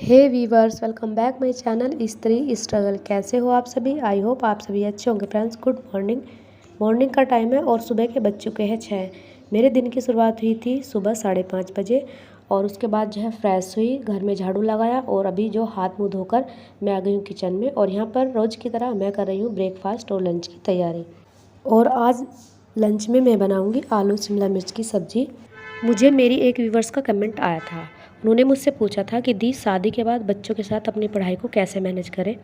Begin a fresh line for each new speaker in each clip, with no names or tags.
Hey viewers, welcome back my channel स्त्री struggle. कैसे हो आप सभी? आई होप आप सभी अच्छे होंगे। Friends, good morning. मॉर्निंग का टाइम है और सुबह के बज चुके हैं 6। मेरे दिन की शुरुआत हुई थी सुबह 5:30 बजे और उसके बाद जो है फ्रेश हुई, घर में झाड़ू लगाया और अभी जो हाथ मुँह धोकर मैं आ गई हूँ किचन में। और यहाँ पर रोज़ की तरह मैं कर रही हूँ ब्रेकफास्ट और लंच की तैयारी। और आज लंच में मैं बनाऊँगी आलू शिमला मिर्च की सब्ज़ी। मुझे मेरी एक व्यूवर्स का कमेंट आया था। उन्होंने मुझसे पूछा था कि दी, शादी के बाद बच्चों के साथ अपनी पढ़ाई को कैसे मैनेज करें।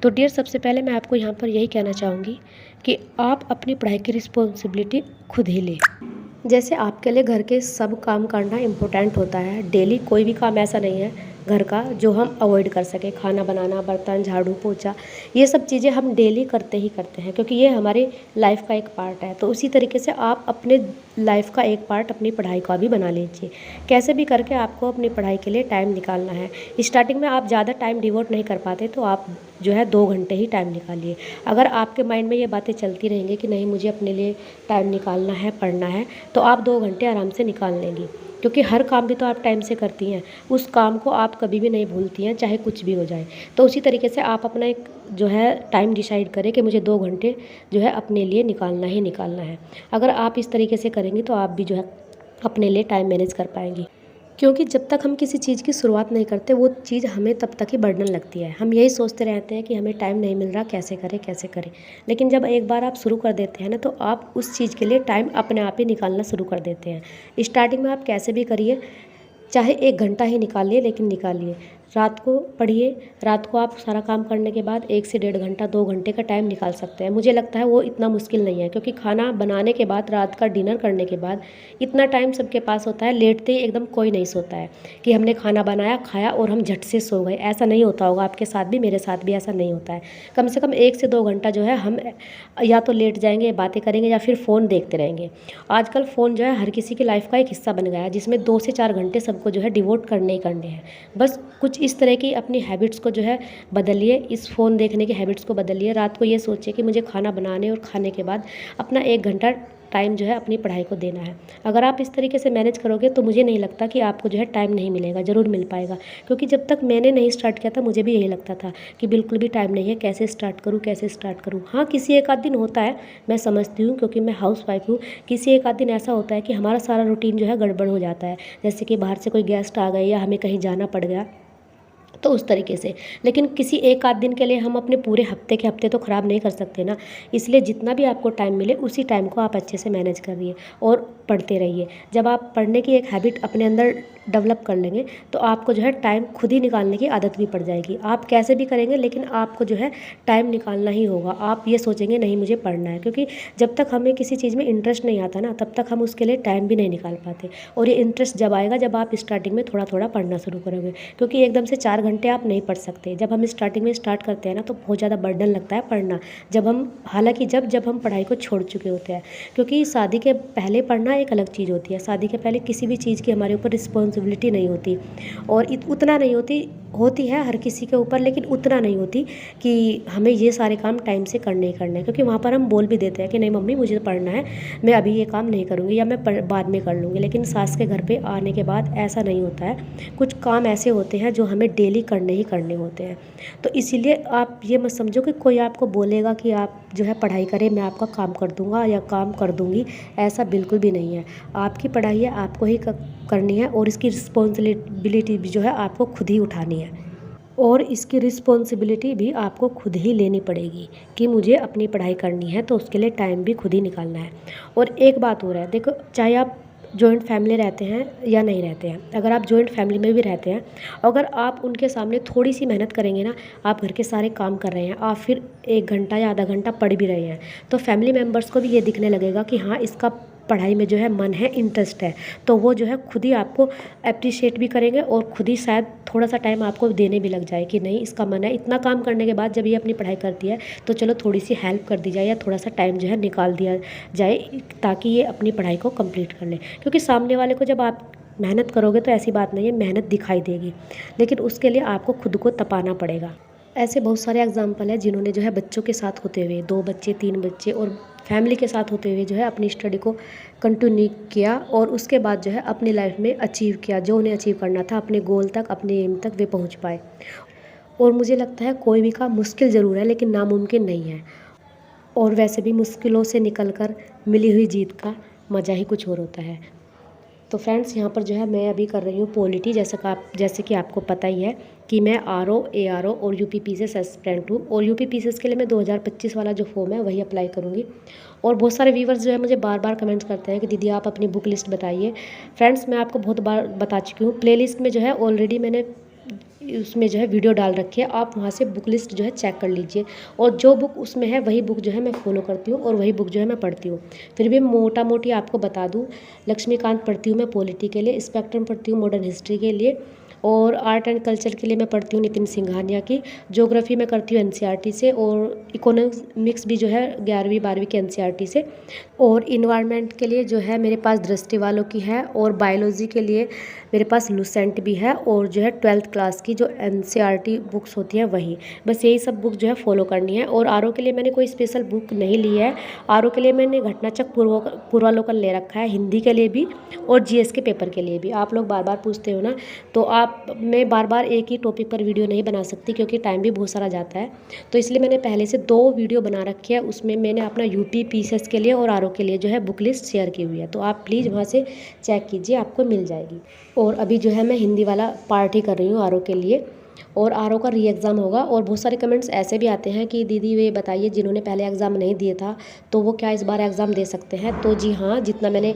तो डियर, सबसे पहले मैं आपको यहाँ पर यही कहना चाहूँगी कि आप अपनी पढ़ाई की रिस्पॉन्सिबिलिटी खुद ही लें। जैसे आपके लिए घर के सब काम करना इम्पोर्टेंट होता है। डेली कोई भी काम ऐसा नहीं है घर का जो हम अवॉइड कर सकें। खाना बनाना, बर्तन, झाड़ू, पोछा, ये सब चीज़ें हम डेली करते ही करते हैं क्योंकि ये हमारी लाइफ का एक पार्ट है। तो उसी तरीके से आप अपने लाइफ का एक पार्ट अपनी पढ़ाई का भी बना लीजिए। कैसे भी करके आपको अपनी पढ़ाई के लिए टाइम निकालना है। स्टार्टिंग में आप ज़्यादा टाइम डिवोट नहीं कर पाते तो आप जो है 2 घंटे ही टाइम निकालिए। अगर आपके माइंड में ये बातें चलती रहेंगी कि नहीं, मुझे अपने लिए टाइम निकालना है, पढ़ना है, तो आप 2 घंटे आराम से निकाल लेंगी। क्योंकि हर काम भी तो आप टाइम से करती हैं, उस काम को आप कभी भी नहीं भूलती हैं, चाहे कुछ भी हो जाए। तो उसी तरीके से आप अपना एक जो है टाइम डिसाइड करें कि मुझे 2 घंटे जो है अपने लिए निकालना ही निकालना है। अगर आप इस तरीके से करेंगी तो आप भी जो है अपने लिए टाइम मैनेज कर पाएंगी। क्योंकि जब तक हम किसी चीज़ की शुरुआत नहीं करते वो चीज़ हमें तब तक ही बर्डन लगती है। हम यही सोचते रहते हैं कि हमें टाइम नहीं मिल रहा, कैसे करें कैसे करें। लेकिन जब एक बार आप शुरू कर देते हैं ना, तो आप उस चीज़ के लिए टाइम अपने आप ही निकालना शुरू कर देते हैं। स्टार्टिंग में आप कैसे भी करिए, चाहे 1 घंटा ही निकालिए, लेकिन निकालिए। रात को पढ़िए। रात को आप सारा काम करने के बाद 1 से 1.5 घंटा, 2 घंटे का टाइम निकाल सकते हैं। मुझे लगता है वो इतना मुश्किल नहीं है, क्योंकि खाना बनाने के बाद, रात का डिनर करने के बाद इतना टाइम सबके पास होता है। लेटते ही एकदम कोई नहीं सोता है कि हमने खाना बनाया, खाया और हम झट से सो गए। ऐसा नहीं होता होगा आपके साथ भी, मेरे साथ भी ऐसा नहीं होता है। कम से कम 1 से 2 घंटा जो है हम या तो लेट जाएंगे, बातें करेंगे, या फिर फ़ोन देखते रहेंगे। आजकल फ़ोन जो है हर किसी की लाइफ का एक हिस्सा बन गया है, जिसमें 2 से 4 घंटे सबको जो है डिवोट करने ही करने हैं। बस कुछ इस तरह की अपनी हैबिट्स को जो है बदलिए, इस फ़ोन देखने की हैबिट्स को बदलिए। रात को ये सोचिए कि मुझे खाना बनाने और खाने के बाद अपना 1 घंटा टाइम जो है अपनी पढ़ाई को देना है। अगर आप इस तरीके से मैनेज करोगे तो मुझे नहीं लगता कि आपको जो है टाइम नहीं मिलेगा, ज़रूर मिल पाएगा। क्योंकि जब तक मैंने नहीं स्टार्ट किया था मुझे भी यही लगता था कि बिल्कुल भी टाइम नहीं है, कैसे स्टार्ट करूँ कैसे स्टार्ट करूँ। हाँ, किसी एक आध दिन होता है, मैं समझती हूँ, क्योंकि मैं हाउस वाइफ हूँ। किसी एक आध दिन ऐसा होता है कि हमारा सारा रूटीन जो है गड़बड़ हो जाता है, जैसे कि बाहर से कोई गेस्ट आ गए या हमें कहीं जाना पड़ गया, तो उस तरीके से। लेकिन किसी एक आध दिन के लिए हम अपने पूरे हफ्ते के हफ्ते तो ख़राब नहीं कर सकते ना। इसलिए जितना भी आपको टाइम मिले उसी टाइम को आप अच्छे से मैनेज करिए और पढ़ते रहिए। जब आप पढ़ने की एक हैबिट अपने अंदर डेवलप कर लेंगे तो आपको जो है टाइम खुद ही निकालने की आदत भी पड़ जाएगी। आप कैसे भी करेंगे लेकिन आपको जो है टाइम निकालना ही होगा। आप ये सोचेंगे नहीं मुझे पढ़ना है, क्योंकि जब तक हमें किसी चीज़ में इंटरेस्ट नहीं आता ना, तब तक हम उसके लिए टाइम भी नहीं निकाल पाते। और ये इंटरेस्ट जब आएगा जब आप स्टार्टिंग में थोड़ा थोड़ा पढ़ना शुरू करोगे, क्योंकि एकदम से 4 घंटे आप नहीं पढ़ सकते। जब हम स्टार्टिंग में स्टार्ट करते हैं ना तो बहुत ज़्यादा बर्डन लगता है पढ़ना, जब हम हालांकि जब हम पढ़ाई को छोड़ चुके होते हैं। क्योंकि शादी के पहले पढ़ना एक अलग चीज़ होती है। शादी के पहले किसी भी चीज़ की हमारे ऊपर रिस्पॉन्सिबिलिटी नहीं होती, और उतना नहीं होती है हर किसी के ऊपर, लेकिन उतना नहीं होती कि हमें ये सारे काम टाइम से करने ही करने हैं। क्योंकि वहाँ पर हम बोल भी देते हैं कि नहीं मम्मी मुझे पढ़ना है, मैं अभी ये काम नहीं करूँगी या मैं बाद में कर लूँगी। लेकिन सास के घर पे आने के बाद ऐसा नहीं होता है। कुछ काम ऐसे होते हैं जो हमें डेली करने ही करने होते हैं। तो इसीलिए आप ये मत समझो कि कोई आपको बोलेगा कि आप जो है पढ़ाई करें, मैं आपका काम कर दूँगा या काम कर दूँगी। ऐसा बिल्कुल भी नहीं है। आपकी पढ़ाई है, आपको ही करनी है, और इसकी रिस्पॉन्सिबिलिटी भी जो है आपको खुद ही उठानी है। और इसकी रिस्पॉन्सिबिलिटी भी आपको खुद ही लेनी पड़ेगी कि मुझे अपनी पढ़ाई करनी है, तो उसके लिए टाइम भी खुद ही निकालना है। और एक बात हो रहा है, देखो, चाहे आप जॉइंट फैमिली रहते हैं या नहीं रहते हैं, अगर आप जॉइंट फैमिली में भी रहते हैं, अगर आप उनके सामने थोड़ी सी मेहनत करेंगे ना, आप घर के सारे काम कर रहे हैं, आप फिर 1 घंटा या आधा घंटा पढ़ भी रहे हैं, तो फैमिली मेम्बर्स को भी ये दिखने लगेगा कि हाँ, इसका पढ़ाई में जो है मन है, इंटरेस्ट है। तो वो जो है खुद ही आपको अप्रिशिएट भी करेंगे और खुद ही शायद थोड़ा सा टाइम आपको देने भी लग जाए कि नहीं, इसका मन है। इतना काम करने के बाद जब ये अपनी पढ़ाई करती है तो चलो थोड़ी सी हेल्प कर दी जाए या थोड़ा सा टाइम जो है निकाल दिया जाए, ताकि ये अपनी पढ़ाई को कंप्लीट कर ले। क्योंकि सामने वाले को जब आप मेहनत करोगे तो ऐसी बात नहीं है, मेहनत दिखाई देगी, लेकिन उसके लिए आपको खुद को तपाना पड़ेगा। ऐसे बहुत सारे एग्जाम्पल है जिन्होंने जो है बच्चों के साथ होते हुए, 2 बच्चे 3 बच्चे और फैमिली के साथ होते हुए जो है अपनी स्टडी को कंटिन्यू किया और उसके बाद जो है अपनी लाइफ में अचीव किया, जो उन्हें अचीव करना था, अपने गोल तक, अपने एम तक वे पहुंच पाए। और मुझे लगता है कोई भी काम मुश्किल ज़रूर है लेकिन नामुमकिन नहीं है। और वैसे भी मुश्किलों से निकल कर मिली हुई जीत का मज़ा ही कुछ और होता है। तो फ्रेंड्स, यहाँ पर जो है मैं अभी कर रही हूँ पॉलिटी, जैसे कि आपको पता ही है कि मैं आरओ, एआरओ और यूपीपीसीएस एस्पिरेंट हूँ। और यूपीपीसीएस के लिए मैं 2025 वाला जो फॉर्म है वही अप्लाई करूँगी। और बहुत सारे व्यूवर्स जो है मुझे बार बार कमेंट्स करते हैं कि दीदी आप अपनी बुक लिस्ट बताइए। फ्रेंड्स, मैं आपको बहुत बार बता चुकी हूँ, प्लेलिस्ट में जो है ऑलरेडी मैंने उसमें जो है वीडियो डाल रखी है, आप वहाँ से बुक लिस्ट जो है चेक कर लीजिए। और जो बुक उसमें है वही बुक जो है मैं फॉलो करती हूँ और वही बुक जो है मैं पढ़ती हूँ। फिर भी मोटा मोटी आपको बता दूँ, लक्ष्मीकांत पढ़ती हूँ मैं पॉलिटी के लिए, स्पेक्ट्रम पढ़ती हूँ मॉडर्न हिस्ट्री के लिए, और आर्ट एंड कल्चर के लिए मैं पढ़ती हूँ नितिन सिंघानिया की। ज्योग्राफी में करती हूँ एनसीईआरटी से, और इकोनॉमिक्स भी जो है 11वीं 12वीं के एनसीईआरटी से। और इन्वायरमेंट के लिए जो है मेरे पास दृष्टि वालों की है, और बायोलॉजी के लिए मेरे पास लुसेंट भी है, और जो है 12th क्लास की जो एनसीईआरटी बुक्स होती हैं वही। बस यही सब बुक जो है फॉलो करनी है। और आरओ के लिए मैंने कोई स्पेशल बुक नहीं ली है। आरओ के लिए मैंने घटनाचक्र पूर्वालोकन ले रखा है, हिंदी के लिए भी और जीएस के पेपर के लिए भी। आप लोग बार बार पूछते हो ना, तो मैं बार बार एक ही टॉपिक पर वीडियो नहीं बना सकती क्योंकि टाइम भी बहुत सारा जाता है। तो इसलिए मैंने पहले से 2 वीडियो बना रखी है, उसमें मैंने अपना यूपीपीसीएस के लिए और आरओ के लिए जो है बुक लिस्ट शेयर की हुई है। तो आप प्लीज़ वहाँ से चेक कीजिए, आपको मिल जाएगी। और अभी जो है मैं हिंदी वाला पार्ट ही कर रही हूँ आरओ के लिए, और आरओ का री एग्ज़ाम होगा। और बहुत सारे कमेंट्स ऐसे भी आते हैं कि दीदी वे बताइए जिन्होंने पहले एग्ज़ाम नहीं दिए था तो वो क्या इस बार एग्ज़ाम दे सकते हैं। तो जी हाँ, जितना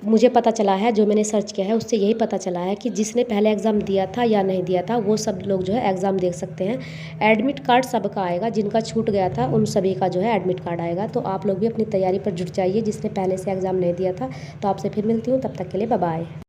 मुझे पता चला है, जो मैंने सर्च किया है उससे यही पता चला है कि जिसने पहले एग्ज़ाम दिया था या नहीं दिया था वो सब लोग जो है एग्ज़ाम दे सकते हैं। एडमिट कार्ड सबका आएगा, जिनका छूट गया था उन सभी का जो है एडमिट कार्ड आएगा। तो आप लोग भी अपनी तैयारी पर जुट जाइए, जिसने पहले से एग्ज़ाम नहीं दिया था। तो आपसे फिर मिलती हूँ, तब तक के लिए बाय बाय।